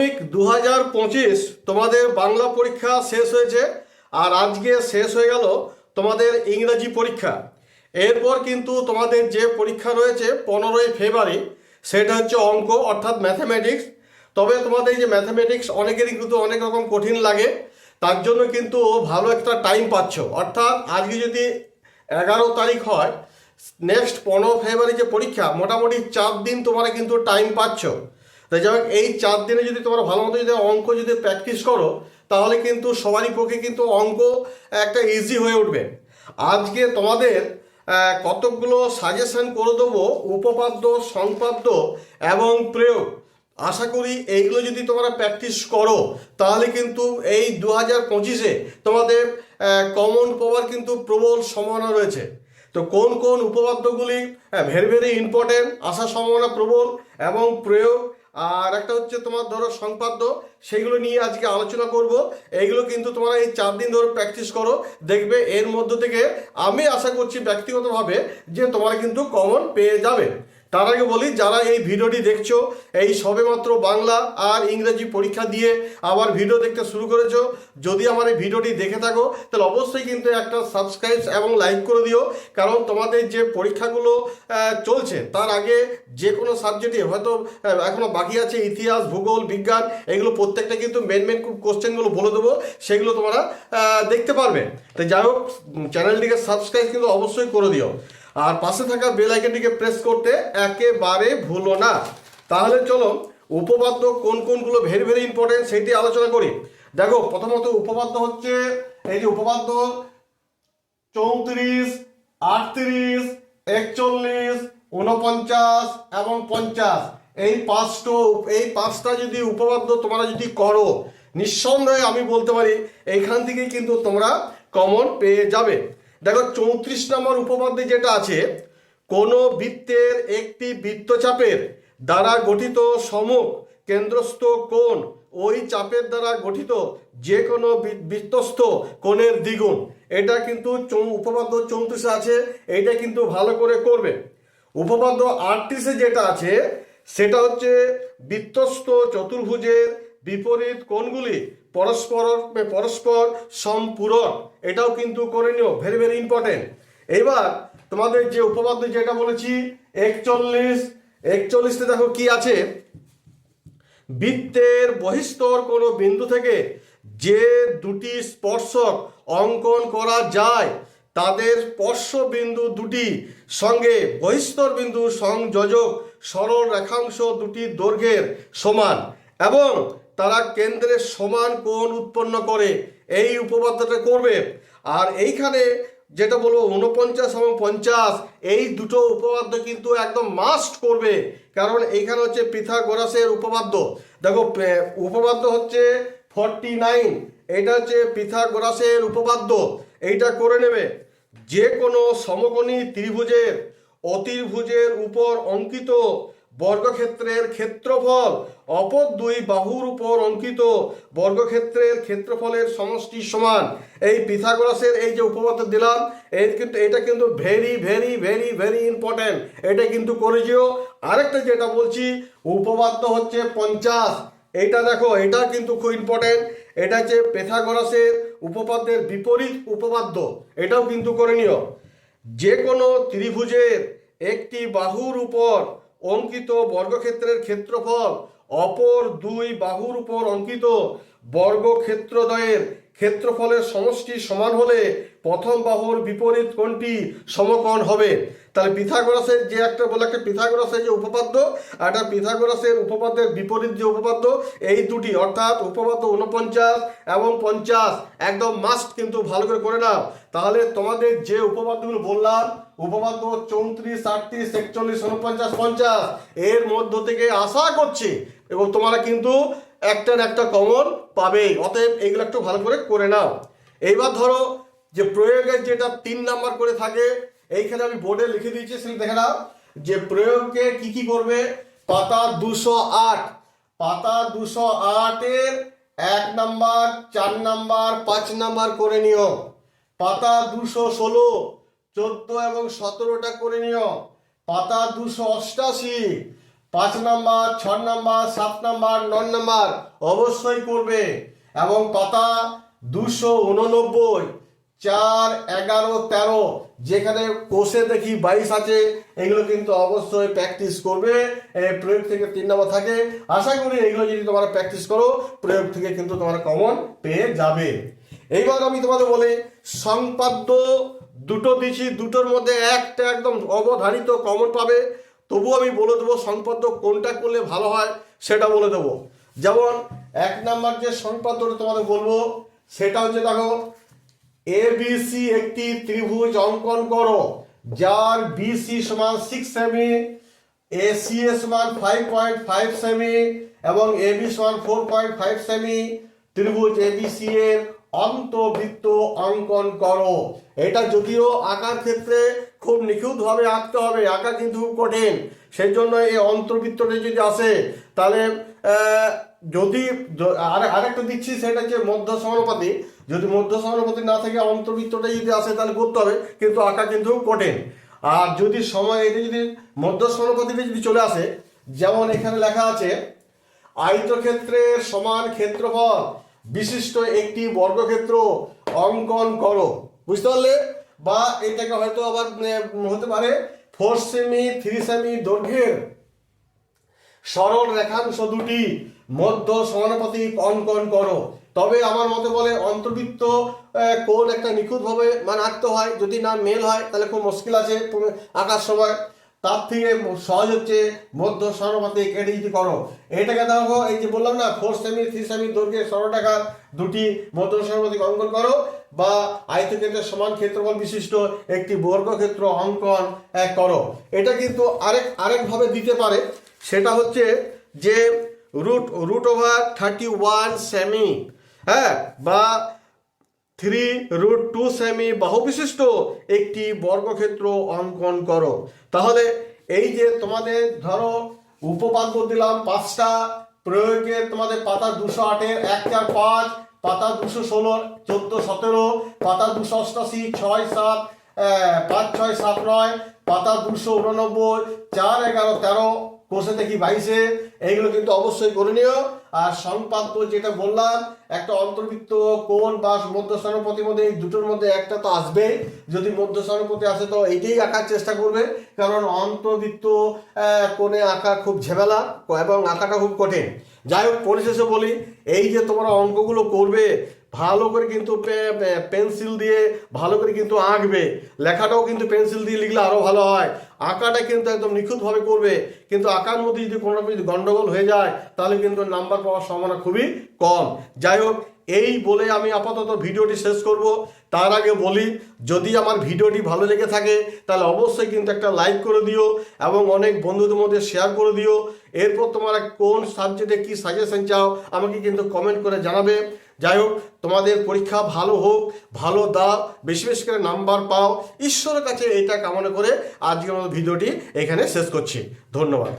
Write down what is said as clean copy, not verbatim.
2025 তোমাদের বাংলা পরীক্ষা শেষ হয়েছে আর আজকে শেষ হয়ে গেল তোমাদের ইংরেজি পরীক্ষা। এরপর কিন্তু তোমাদের যে পরীক্ষা রয়েছে 15ই ফেব্রুয়ারি, সেটা হচ্ছে অঙ্ক অর্থাৎ ম্যাথামেটিক্স। তবে তোমাদের এই যে ম্যাথামেটিক্স অনেকেরই কিন্তু অনেক রকম কঠিন লাগে, তার জন্য কিন্তু ভালো একটা টাইম পাচ্ছ। অর্থাৎ আজকে যদি 11 তারিখ হয়, নেক্সট 15 ফেব্রুয়ারি যে পরীক্ষা, মোটামুটি 4 দিন তোমরা কিন্তু টাইম পাচ্ছ। তাই যাই হোক, এই 4 দিনে যদি তোমরা ভালো মতো যদি অঙ্ক যদি প্র্যাকটিস করো, তাহলে কিন্তু সবারই পক্ষে কিন্তু অঙ্ক একটা ইজি হয়ে উঠবে। আজকে তোমাদের কতকগুলো সাজেশন করে দেবো, উপপাদ্য, সংপাদ্য এবং প্রয়োগ। আশা করি এইগুলো যদি তোমরা প্র্যাকটিস করো, তাহলে কিন্তু এই 2025-এ তোমাদের কমন পাওয়ার কিন্তু প্রবল সম্ভাবনা রয়েছে। তো কোন কোন উপপাদ্যগুলি ভেরি ভেরি ইম্পর্টেন্ট, আসার সম্ভাবনা প্রবল, এবং প্রয়োগ, আর একটা হচ্ছে তোমার ধরো সংপাদ্য, সেগুলো নিয়ে আজকে আলোচনা করব। এইগুলো কিন্তু তোমরা এই 4 দিন ধরে প্র্যাকটিস করো, দেখবে এর মধ্য থেকে আমি আশা করছি ব্যক্তিগতভাবে যে তোমরা কিন্তু কমন পেয়ে যাবে। তার আগে বলি, যারা এই ভিডিওটি দেখছো, এই সবেমাত্র বাংলা আর ইংরেজি পরীক্ষা দিয়ে আবার ভিডিও দেখতে শুরু করেছো, যদি আমার এই ভিডিওটি দেখে থাকো তাহলে অবশ্যই কিন্তু একটা সাবস্ক্রাইব এবং লাইক করে দিও। কারণ তোমাদের যে পরীক্ষাগুলো চলছে, তার আগে যে কোনো সাবজেক্টে হয়তো এখনো বাকি আছে, ইতিহাস, ভূগোল, বিজ্ঞান, এগুলো প্রত্যেকটা কিন্তু মেন কোশ্চেনগুলো বলে দেবো, সেগুলো তোমরা দেখতে পারবে। তাই যাই হোক, চ্যানেলটিকে সাবস্ক্রাইব কিন্তু অবশ্যই করে দিও, আর পাশে থাকা বেল আইকনটিকে প্রেস করতে একেবারে ভুলো না। তাহলে চলো, উপপাদ্য কোন কোনগুলো ভেরি ভেরি ইম্পর্টেন্ট সেটি আলোচনা করি। দেখো, প্রথমত উপপাদ্য হচ্ছে এই যে উপপাদ্য 34, 38, 41, 49 এবং 50। এই পাঁচটা যদি উপপাদ্য তোমরা যদি করো, নিঃসন্দেহে আমি বলতে পারি এইখান থেকেই কিন্তু তোমরা কমন পেয়ে যাবে। দেখো, 34 নম্বর উপপাদ্যে যেটা আছে, কোনো বৃত্তের একটি বৃত্তচাপের দ্বারা গঠিত সমুখ কেন্দ্রস্থ কোণ ওই চাপের দ্বারা গঠিত যে কোনো বৃত্তস্থ কোণের দ্বিগুণ। এটা কিন্তু উপপাদ্য 34 আছে, এইটা কিন্তু ভালো করে করবে। উপপাদ্য 38-এ যেটা আছে, সেটা হচ্ছে বৃত্তস্থ চতুর্ভুজের বিপরীত কোণগুলি পরস্পর সম্পূরক। এটাও কিন্তু করে নিও, ভেরি ভেরি ইম্পর্টেন্ট। এইবার তোমাদের যে উপপাদ্য যেটা বলেছি 41-তে দেখো কি আছে, বৃত্তের বহিস্তর কোনো বিন্দু থেকে যে দুটি স্পর্শক অঙ্কন করা যায়, তাদের স্পর্শ বিন্দু দুটি সঙ্গে বহিস্তর বিন্দু সংযোজক সরল রেখাংশ দুটি দৈর্ঘ্যের সমান এবং তারা কেন্দ্রের সমান কোণ উৎপন্ন করে, এই উপপাদ্যটা করবে। আর এইখানে যেটা বলবো 49 এবং 50, এই দুটো উপপাদ্য কিন্তু একদম মাস্ট করবে, কারণ এইখানে হচ্ছে পিথাগোরাসের উপপাদ্য। দেখো, উপপাদ্য হচ্ছে 49, এটা হচ্ছে পিথাগোরাসের উপপাদ্য, এইটা করে নেবে। যে কোনো সমকোণী ত্রিভুজের অতির্ভুজের উপর অঙ্কিত বর্গক্ষেত্রের ক্ষেত্রফল অপর দুই বাহুর উপর অঙ্কিত বর্গক্ষেত্রের ক্ষেত্রফলের সমষ্টি সমান। এই পিথাগোরাসের এই যে উপপাদ্য দিলাম, এটা কিন্তু very very very very important, এটা কিন্তু করে যেও। আরেকটা যেটা বলছি, উপপাদ্য হচ্ছে 50, এইটা দেখো, এটা কিন্তু খুব ইম্পর্টেন্ট। এটা হচ্ছে পিথাগোরাসের উপপাদ্যের বিপরীত উপপাদ্য, এটাও কিন্তু করে নিও। যে কোনো ত্রিভুজের একটি বাহুর উপর অঙ্কিত বর্গক্ষেত্রের ক্ষেত্রফল অপর দুই বাহুর উপর অঙ্কিত বর্গক্ষেত্রদ্বয়ের ক্ষেত্রফলের সমষ্টি সমান হলে প্রথম বাহুর বিপরীত কোণটি সমকোণ হবে। তাহলে পিথাগোরাসের যে একটা বলে, একটা পিথাগোরাসের যে উপপাদ্য, আর একটা পিথাগোরাসের উপপাদ্যের বিপরীত যে উপপাদ্য, এই দুটি অর্থাৎ উপপাদ্য 49 এবং 50 একদম মাস্ট কিন্তু ভালো করে নাও। তাহলে তোমাদের যে উপপাদ্যগুলো বললাম, উপপাদ্য 34, 38, 41, 49, 50, এর মধ্য থেকে আশা করছি এবং তোমরা কিন্তু একটা কমন পাবেই। অতএব এইগুলো একটু ভালো করে নাও। এইবার ধরো যে প্রয়োগের যেটা 3 নাম্বার করে থাকে, এইখানে আমি বোর্ডে লিখে দিয়েছি, সেটা দেখে নাও যে প্রয়োগকে কি করবে। পাতা 208-এর 1 নাম্বার, 4 নাম্বার, 5 নাম্বার করে নিও। পাতা 216, 14 এবং 17টা করে নিও। পাতা 288, 5 নাম্বার, 6 নাম্বার, 7 নাম্বার, 9 নাম্বার অবশ্যই করবে। এবং পাতা 289, 4, 11, 13 যেখানে কোষে দেখি 22 আছে, এগুলো কিন্তু অবশ্যই প্র্যাকটিস করবে। প্রয়োগ থেকে 3 নম্বর থাকে। আশা করি এগুলো যদি তোমরা প্র্যাকটিস করো, প্রয়োগ থেকে কিন্তু তোমরা কমন পেয়ে যাবে। এইবার আমি তোমাদের বলি, সংপাদ্য দুটো দিচ্ছি, দুটোর মধ্যে একটা একদম অবধারিত কমন পাবে। তবু আমি বলে দেবো সংপাদ্য কোনটা করলে ভালো হয় সেটা বলে দেবো। যেমন 1 নম্বর যে সংপাদ্যটা তোমাদের বলবো সেটা হচ্ছে, দেখো ABC একটি ত্রিভুজ অঙ্কন করো যার BC সমান 6 সেমি, ACA সমান 5.5 সেমি এবং AB সমান 4.5 সেমি। ত্রিভুজ ABC এর অন্তবৃত্ত অঙ্কন করো। এটা যদিও আঁকার ক্ষেত্রে খুব নিখুঁতভাবে আঁকতে হবে, আঁকা কিন্তু খুব কঠিন। সেই জন্য এই অন্তর্বৃত্তটা যদি আসে তাহলে যদি আরেকটা দিচ্ছি, সেটা হচ্ছে মধ্য সমানুপাতি। যদি মধ্য সমানুপাতি না থাকে অন্তর্বৃত্তটা যদি আসে তাহলে করতে হবে, কিন্তু আঁকা কিন্তু কঠিন। আর যদি সময় এটা যদি মধ্য সমানুপাতিটা যদি চলে আসে, যেমন এখানে লেখা আছে আয়তক্ষেত্রের সমান ক্ষেত্রফল বিশিষ্ট একটি বর্গক্ষেত্র অঙ্কন করো। বুঝতে পারলে? বা এটাকে হয়তো আবার হতে পারে 4 সেমি 3 সেমি দৈর্ঘ্যের সরল রেখাংশ দুটি মধ্য সমানুপাতিক অঙ্কন করো। তবে আমার মতে বলে অন্তর্বৃত্ত কোন একটা নিখুঁতভাবে মানে আঁকতে হয়, যদি না মেল হয় তাহলে খুব মুশকিল আছে আঁকার সময়। তার থেকে সহজ হচ্ছে মধ্য সমানুপাতিক, এটা যদি করো। এটাকে দেখো, এই যে বললাম না 4 সেমি 3 সেমি দৈর্ঘ্যের সরলরেখার দুটি মধ্য সমানুপাতিক অঙ্কন করো, বা আয়তক্ষেত্রের সমান ক্ষেত্রফল বিশিষ্ট একটি বর্গক্ষেত্র অঙ্কন করো। এটা কিন্তু আরেকভাবে দিতে পারে, সেটা হচ্ছে যে √31 সেমি, হ্যাঁ, বা 3√2 সেমি বাহু বিশিষ্ট একটি বর্গক্ষেত্র অঙ্কন করো। তাহলে এই যে তোমাদের ধরো উপপাদ্য দিলাম 5টা, প্রয়োগে তোমাদের পাতা 208 1, 4, 5, পাতা 216, 14, 17, পাতা 288, 6, 7, 5, 6, 7, 9, পাতা 289, 4, 11, 13, কোষে দেখি 22, এইগুলো কিন্তু অবশ্যই করে নিও। আর সংপাদ্য যেটা বললাম, একটা অন্তর্বৃত্ত কোণ বা মধ্য সমানুপাতির মধ্যে এই দুটোর মধ্যে একটা তো আসবেই। যদি মধ্য সমানুপাতি আসে তো এইটাই আঁকার চেষ্টা করবে, কারণ অন্তর্বৃত্ত কোণে আঁকা খুব ঝামেলা এবং আঁকাটা খুব কঠিন। যাই হোক, পরিশেষে বলি, এই যে তোমরা অঙ্কগুলো করবে ভালো করে কিন্তু পেন্সিল দিয়ে ভালো করে কিন্তু আঁকবে। লেখাটাও কিন্তু পেন্সিল দিয়ে লিখলে আরও ভালো হয়। আঁকাটা কিন্তু একদম নিখুঁতভাবে করবে, কিন্তু আঁকার মধ্যে যদি কোনো যদি গন্ডগোল হয়ে যায় তাহলে কিন্তু নাম্বার পাওয়ার সম্ভাবনা খুবই কম। যাই হোক, এই বলে আমি আপাতত ভিডিওটি শেষ করব। তার আগে বলি, যদি আমার ভিডিওটি ভালো লেগে থাকে তাহলে অবশ্যই কিন্তু একটা লাইক করে দিও এবং অনেক বন্ধুদের মধ্যে শেয়ার করে দিও। এরপর তোমরা কোন সাবজেক্টে কি সাজেশন চাও আমাকে কিন্তু কমেন্ট করে জানাবে। যাই হোক, তোমাদের পরীক্ষা ভালো হোক, ভালো দাও, বেশি বেশি করে নাম্বার পাও, ঈশ্বরের কাছে এইটা কামনা করে আজকের মতো ভিডিওটি এখানে শেষ করছি। ধন্যবাদ।